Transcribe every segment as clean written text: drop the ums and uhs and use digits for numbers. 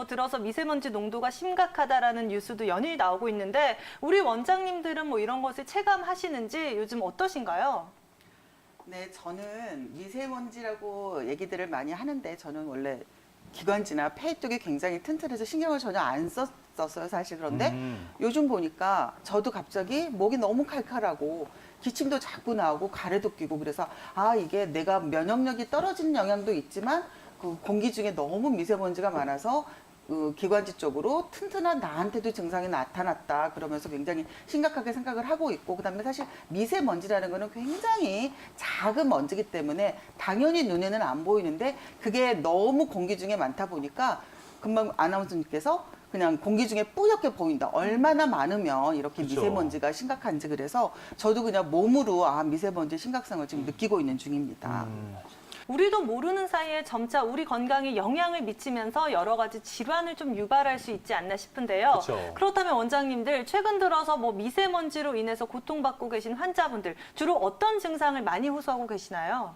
뭐 들어서 미세먼지 농도가 심각하다라는 뉴스도 연일 나오고 있는데 우리 원장님들은 뭐 이런 것을 체감하시는지 요즘 어떠신가요? 네, 저는 미세먼지라고 얘기들을 많이 하는데 저는 원래 기관지나 폐 쪽이 굉장히 튼튼해서 신경을 전혀 안 썼었어요, 사실. 그런데 요즘 보니까 저도 갑자기 목이 너무 칼칼하고 기침도 자꾸 나오고 가래도 끼고 그래서 아, 이게 내가 면역력이 떨어지는 영향도 있지만 그 공기 중에 너무 미세먼지가 많아서 그 기관지 쪽으로 튼튼한 나한테도 증상이 나타났다 그러면서 굉장히 심각하게 생각을 하고 있고, 그다음에 사실 미세먼지라는 거는 굉장히 작은 먼지기 때문에 당연히 눈에는 안 보이는데 그게 너무 공기 중에 많다 보니까 금방 아나운서님께서 그냥 공기 중에 뿌옇게 보인다. 얼마나 많으면 이렇게 그렇죠. 미세먼지가 심각한지, 그래서 저도 그냥 몸으로 아, 미세먼지 심각성을 지금 느끼고 있는 중입니다. 우리도 모르는 사이에 점차 우리 건강에 영향을 미치면서 여러 가지 질환을 좀 유발할 수 있지 않나 싶은데요. 그렇죠. 그렇다면 원장님들 최근 들어서 뭐 미세먼지로 인해서 고통받고 계신 환자분들 주로 어떤 증상을 많이 호소하고 계시나요?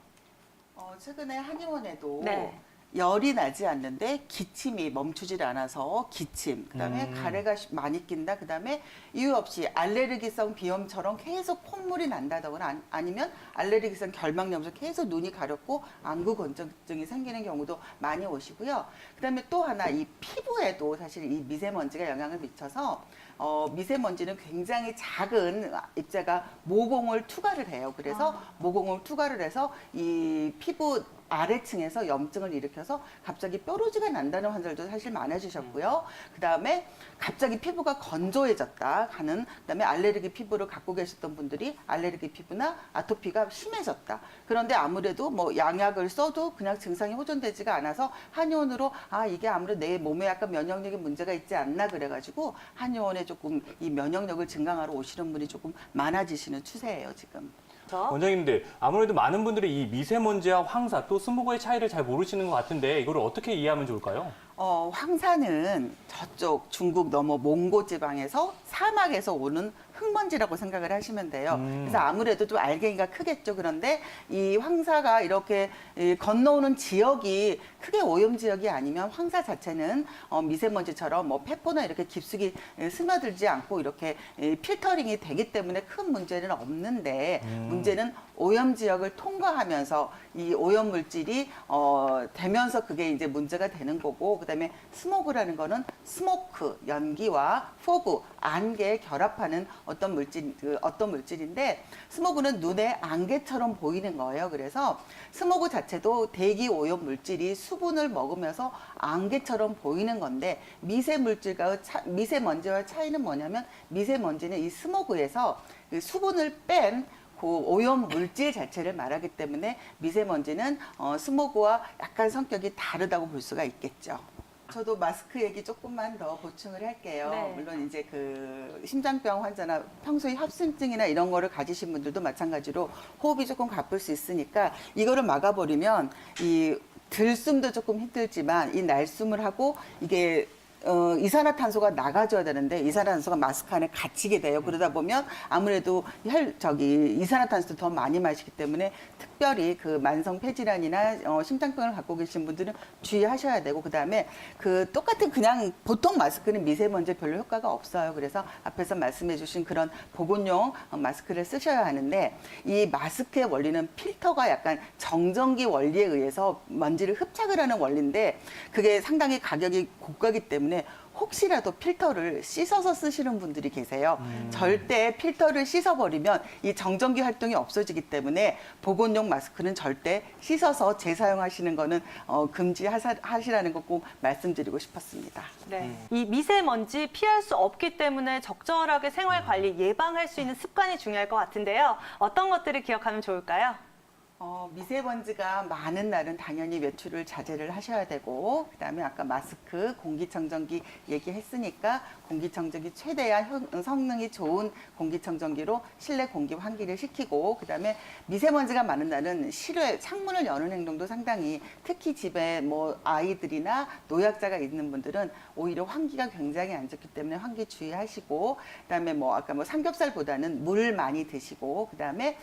최근에 한의원에도 네. 열이 나지 않는데 기침이 멈추질 않아서 기침, 그다음에 가래가 많이 낀다, 그다음에 이유 없이 알레르기성 비염처럼 계속 콧물이 난다거나 아니면 알레르기성 결막염에서 계속 눈이 가렵고 안구 건조증이 생기는 경우도 많이 오시고요. 그다음에 또 하나 이 피부에도 사실 이 미세먼지가 영향을 미쳐서 미세먼지는 굉장히 작은 입자가 모공을 투과를 해요. 그래서 모공을 투과를 해서 이 피부 아래층에서 염증을 일으켜서 갑자기 뾰루지가 난다는 환자들도 사실 많아지셨고요. 그다음에 갑자기 피부가 건조해졌다 하는, 그다음에 알레르기 피부를 갖고 계셨던 분들이 알레르기 피부나 아토피가 심해졌다. 그런데 아무래도 뭐 양약을 써도 그냥 증상이 호전되지가 않아서 한의원으로 아, 이게 아무래도 내 몸에 약간 면역력에 문제가 있지 않나 그래가지고 한의원에 조금 이 면역력을 증강하러 오시는 분이 조금 많아지시는 추세예요, 지금. 원장님들, 아무래도 많은 분들이 이 미세먼지와 황사 또 스모그의 차이를 잘 모르시는 것 같은데 이걸 어떻게 이해하면 좋을까요? 황사는 저쪽 중국 넘어 몽고 지방에서 사막에서 오는 흙먼지라고 생각을 하시면 돼요. 그래서 아무래도 좀 알갱이가 크겠죠. 그런데 이 황사가 이렇게 건너오는 지역이 크게 오염 지역이 아니면 황사 자체는 미세먼지처럼 뭐 폐포나 이렇게 깊숙이 스며들지 않고 이렇게 필터링이 되기 때문에 큰 문제는 없는데 문제는 오염 지역을 통과하면서 이 오염 물질이 되면서 그게 이제 문제가 되는 거고, 그다음에 스모그라는 거는 스모크 연기와 포그 안개 결합하는 어떤 물질인데 스모그는 눈에 안개처럼 보이는 거예요. 그래서 스모그 자체도 대기 오염 물질이 수분을 먹으면서 안개처럼 보이는 건데 미세먼지와 차이는 뭐냐면 미세먼지는 이 스모그에서 그 수분을 뺀 그 오염 물질 자체를 말하기 때문에 미세먼지는 스모그와 약간 성격이 다르다고 볼 수가 있겠죠. 저도 마스크 얘기 조금만 더 보충을 할게요. 네. 물론 이제 그 심장병 환자나 평소에 협심증이나 이런 거를 가지신 분들도 마찬가지로 호흡이 조금 가쁠 수 있으니까 이거를 막아버리면 이 들숨도 조금 힘들지만 이 날숨을 하고 이게 이산화탄소가 나가줘야 되는데 이산화탄소가 마스크 안에 갇히게 돼요. 그러다 보면 아무래도 이산화탄소도 더 많이 마시기 때문에 특별히 그 만성 폐질환이나 심장병을 갖고 계신 분들은 주의하셔야 되고, 그다음에 그 똑같은 그냥 보통 마스크는 미세먼지에 별로 효과가 없어요. 그래서 앞에서 말씀해 주신 그런 보건용 마스크를 쓰셔야 하는데 이 마스크의 원리는 필터가 약간 정전기 원리에 의해서 먼지를 흡착을 하는 원리인데 그게 상당히 가격이 고가기 때문에 혹시라도 필터를 씻어서 쓰시는 분들이 계세요. 절대 필터를 씻어버리면 이 정전기 활동이 없어지기 때문에 보건용 마스크는 절대 씻어서 재사용하시는 거는 금지하시라는 거 꼭 말씀드리고 싶었습니다. 네. 이 미세먼지 피할 수 없기 때문에 적절하게 생활 관리 예방할 수 있는 습관이 중요할 것 같은데요. 어떤 것들을 기억하면 좋을까요? 미세먼지가 많은 날은 당연히 외출을 자제를 하셔야 되고, 그다음에 아까 마스크, 공기청정기 얘기했으니까 공기청정기 최대한 성능이 좋은 공기청정기로 실내 공기 환기를 시키고, 그다음에 미세먼지가 많은 날은 실외 창문을 여는 행동도 상당히, 특히 집에 뭐 아이들이나 노약자가 있는 분들은 오히려 환기가 굉장히 안 좋기 때문에 환기 주의하시고, 그다음에 뭐 아까 뭐 삼겹살보다는 물 많이 드시고, 그다음에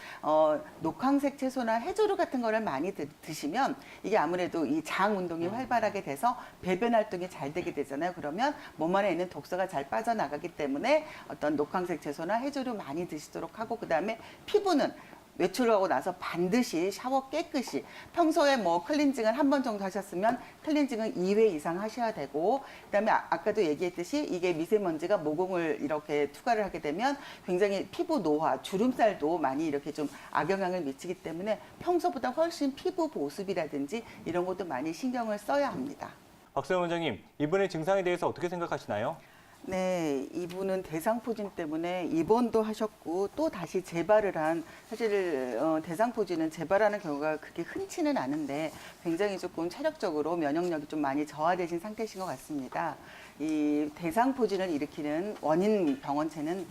녹황색 채소나 해조류 같은 거를 많이 드시면 이게 아무래도 이 장 운동이 활발하게 돼서 배변 활동이 잘 되게 되잖아요. 그러면 몸 안에 있는 독소가 잘 빠져나가기 때문에 어떤 녹황색 채소나 해조류 많이 드시도록 하고, 그다음에 피부는 외출하고 나서 반드시 샤워 깨끗이, 평소에 뭐 클렌징을 한 번 정도 하셨으면 클렌징은 2회 이상 하셔야 되고, 그다음에 아까도 얘기했듯이 이게 미세먼지가 모공을 이렇게 투과를 하게 되면 굉장히 피부 노화, 주름살도 많이 이렇게 좀 악영향을 미치기 때문에 평소보다 훨씬 피부 보습이라든지 이런 것도 많이 신경을 써야 합니다. 박소영 원장님, 이번의 증상에 대해서 어떻게 생각하시나요? 네, 이분은 대상포진 때문에 입원도 하셨고 또 다시 재발을 한, 사실 대상포진은 재발하는 경우가 그렇게 흔치는 않은데 굉장히 조금 체력적으로 면역력이 좀 많이 저하되신 상태이신 것 같습니다. 이 대상포진을 일으키는 원인 병원체는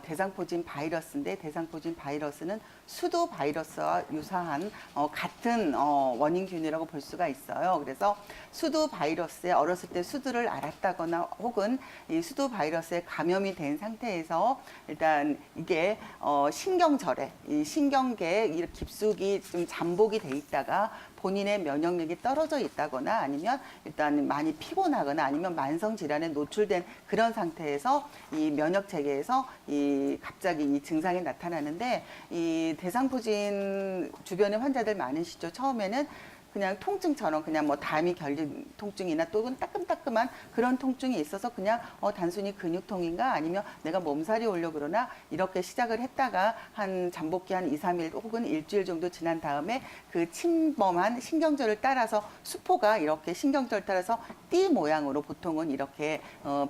대상포진 바이러스인데, 대상포진 바이러스는 수두 바이러스와 유사한 같은 원인균이라고 볼 수가 있어요. 그래서 수두 바이러스에 어렸을 때 수두를 앓았다거나 혹은 이 수두 바이러스에 감염이 된 상태에서 일단 이게 신경절에, 이 신경계에 이 깊숙이 좀 잠복이 돼 있다가 본인의 면역력이 떨어져 있다거나 아니면 일단 많이 피곤하거나 아니면 만성 질환에 노출된 그런 상태에서 이 면역 체계에서 이 갑자기 이 증상이 나타나는데, 이 대상포진 주변에 환자들 많으시죠. 처음에는 그냥 통증처럼 그냥 뭐 담이 결린 통증이나 또는 따끔따끔한 그런 통증이 있어서 그냥 단순히 근육통인가 아니면 내가 몸살이 오려 그러나 이렇게 시작을 했다가 한 잠복기 한 2, 3일 혹은 일주일 정도 지난 다음에 그 침범한 신경절을 따라서 수포가 이렇게 신경절 따라서 띠 모양으로 보통은 이렇게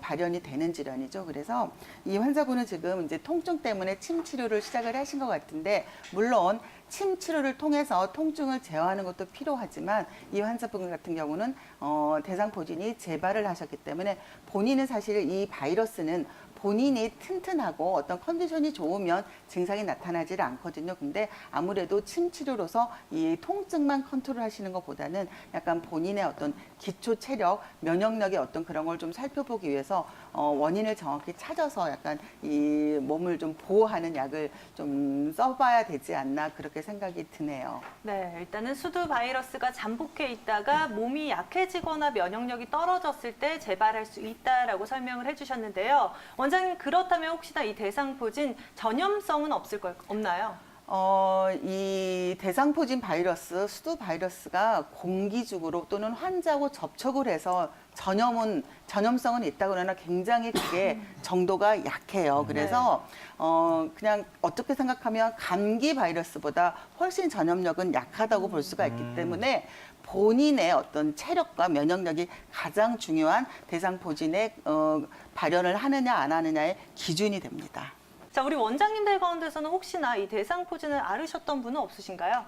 발현이 되는 질환이죠. 그래서 이 환자분은 지금 이제 통증 때문에 침 치료를 시작을 하신 것 같은데, 물론 침 치료를 통해서 통증을 제어하는 것도 필요하지만 이 환자분 같은 경우는 대상포진이 재발을 하셨기 때문에 본인은 사실 이 바이러스는 본인이 튼튼하고 어떤 컨디션이 좋으면 증상이 나타나질 않거든요. 근데 아무래도 침 치료로서 이 통증만 컨트롤 하시는 것보다는 약간 본인의 어떤 기초 체력, 면역력의 어떤 그런 걸 좀 살펴보기 위해서 원인을 정확히 찾아서 약간 이 몸을 좀 보호하는 약을 좀 써봐야 되지 않나, 그렇게 생각이 드네요. 네, 일단은 수두 바이러스가 잠복해 있다가 몸이 약해지거나 면역력이 떨어졌을 때 재발할 수 있다라고 설명을 해주셨는데요. 원장님, 그렇다면 혹시나 이 대상포진 전염성은 없나요? 이 대상포진 바이러스, 수두 바이러스가 공기중으로 또는 환자하고 접촉을 해서 전염성은 있다 그러나 굉장히 그게 정도가 약해요. 그래서 그냥 어떻게 생각하면 감기 바이러스보다 훨씬 전염력은 약하다고 볼 수가 있기 때문에 본인의 어떤 체력과 면역력이 가장 중요한 대상포진의 발현을 하느냐 안 하느냐의 기준이 됩니다. 자, 우리 원장님들 가운데서는 혹시나 이 대상포진을 앓으셨던 분은 없으신가요?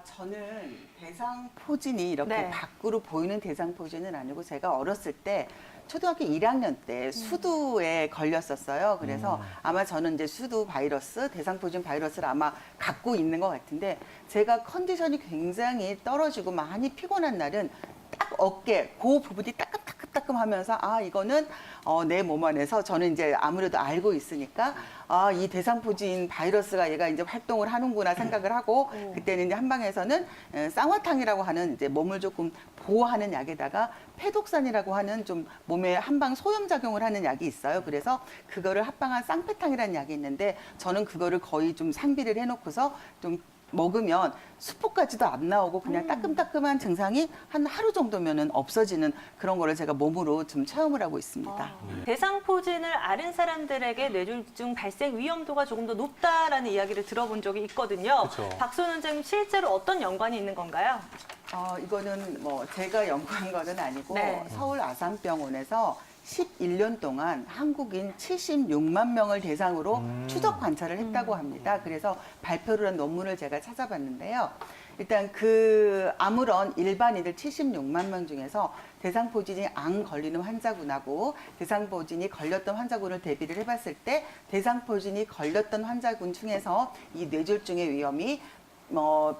저는 대상포진이 이렇게 네. 밖으로 보이는 대상포진은 아니고, 제가 어렸을 때 초등학교 1학년 때 수두에 걸렸었어요. 그래서 아마 저는 이제 수두 바이러스, 대상포진 바이러스를 아마 갖고 있는 것 같은데, 제가 컨디션이 굉장히 떨어지고 많이 피곤한 날은 딱 어깨, 그 부분이 따끔따끔하면서 이거는 내 몸 안에서 저는 이제 아무래도 알고 있으니까 이 대상포진 바이러스가 얘가 이제 활동을 하는구나 생각을 하고, 그때는 이제 한방에서는 쌍화탕이라고 하는 이제 몸을 조금 보호하는 약에다가 페독산이라고 하는 좀 몸에 한방 소염작용을 하는 약이 있어요. 그래서 그거를 합방한 쌍페탕이라는 약이 있는데, 저는 그거를 거의 좀 상비를 해놓고서 좀 먹으면 수포까지도 안 나오고 그냥 따끔따끔한 증상이 한 하루 정도면은 없어지는 그런 거를 제가 몸으로 좀 체험을 하고 있습니다. 대상포진을 앓은 사람들에게 뇌졸중 발생 위험도가 조금 더 높다라는 이야기를 들어본 적이 있거든요. 그쵸. 박소연 원장님, 실제로 어떤 연관이 있는 건가요? 이거는 뭐 제가 연구한 거는 아니고 네. 서울 아산병원에서 11년 동안 한국인 76만 명을 대상으로 추적 관찰을 했다고 합니다. 그래서 발표를 한 논문을 제가 찾아봤는데요. 일단 아무런 일반인들 76만 명 중에서 대상포진이 안 걸리는 환자군하고 대상포진이 걸렸던 환자군을 대비를 해봤을 때, 대상포진이 걸렸던 환자군 중에서 이 뇌졸중의 위험이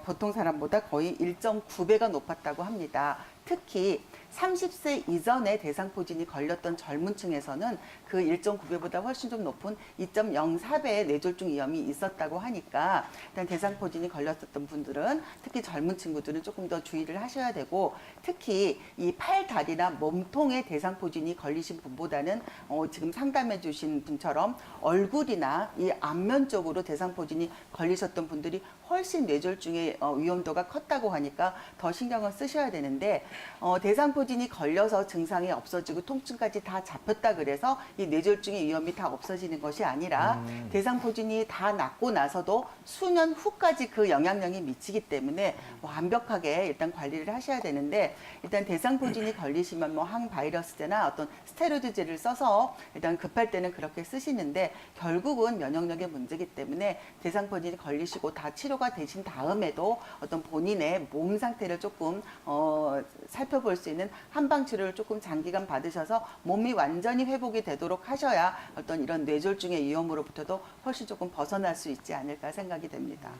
보통 사람보다 거의 1.9배가 높았다고 합니다. 특히 30세 이전에 대상포진이 걸렸던 젊은 층에서는 그 1.9배보다 훨씬 좀 높은 2.04배의 뇌졸중 위험이 있었다고 하니까 일단 대상포진이 걸렸었던 분들은 특히 젊은 친구들은 조금 더 주의를 하셔야 되고 특히 이 팔, 다리나 몸통에 대상포진이 걸리신 분보다는 지금 상담해 주신 분처럼 얼굴이나 이 안면 쪽으로 대상포진이 걸리셨던 분들이 훨씬 뇌졸중의 위험도가 컸다고 하니까 더 신경을 쓰셔야 되는데 대상포진이 걸려서 증상이 없어지고 통증까지 다 잡혔다 그래서 이 뇌졸중의 위험이 다 없어지는 것이 아니라 대상포진이 다 낫고 나서도 수년 후까지 그 영향력이 미치기 때문에 완벽하게 일단 관리를 하셔야 되는데 일단 대상포진이 걸리시면 뭐 항바이러스제나 어떤 스테로이드제를 써서 일단 급할 때는 그렇게 쓰시는데 결국은 면역력의 문제이기 때문에 대상포진이 걸리시고 다 치료가 되신 다음에도 어떤 본인의 몸 상태를 조금 살펴볼 수 있는 한방 치료를 조금 장기간 받으셔서 몸이 완전히 회복이 되도록 하셔야 어떤 이런 뇌졸중의 위험으로부터도 훨씬 조금 벗어날 수 있지 않을까 생각이 됩니다.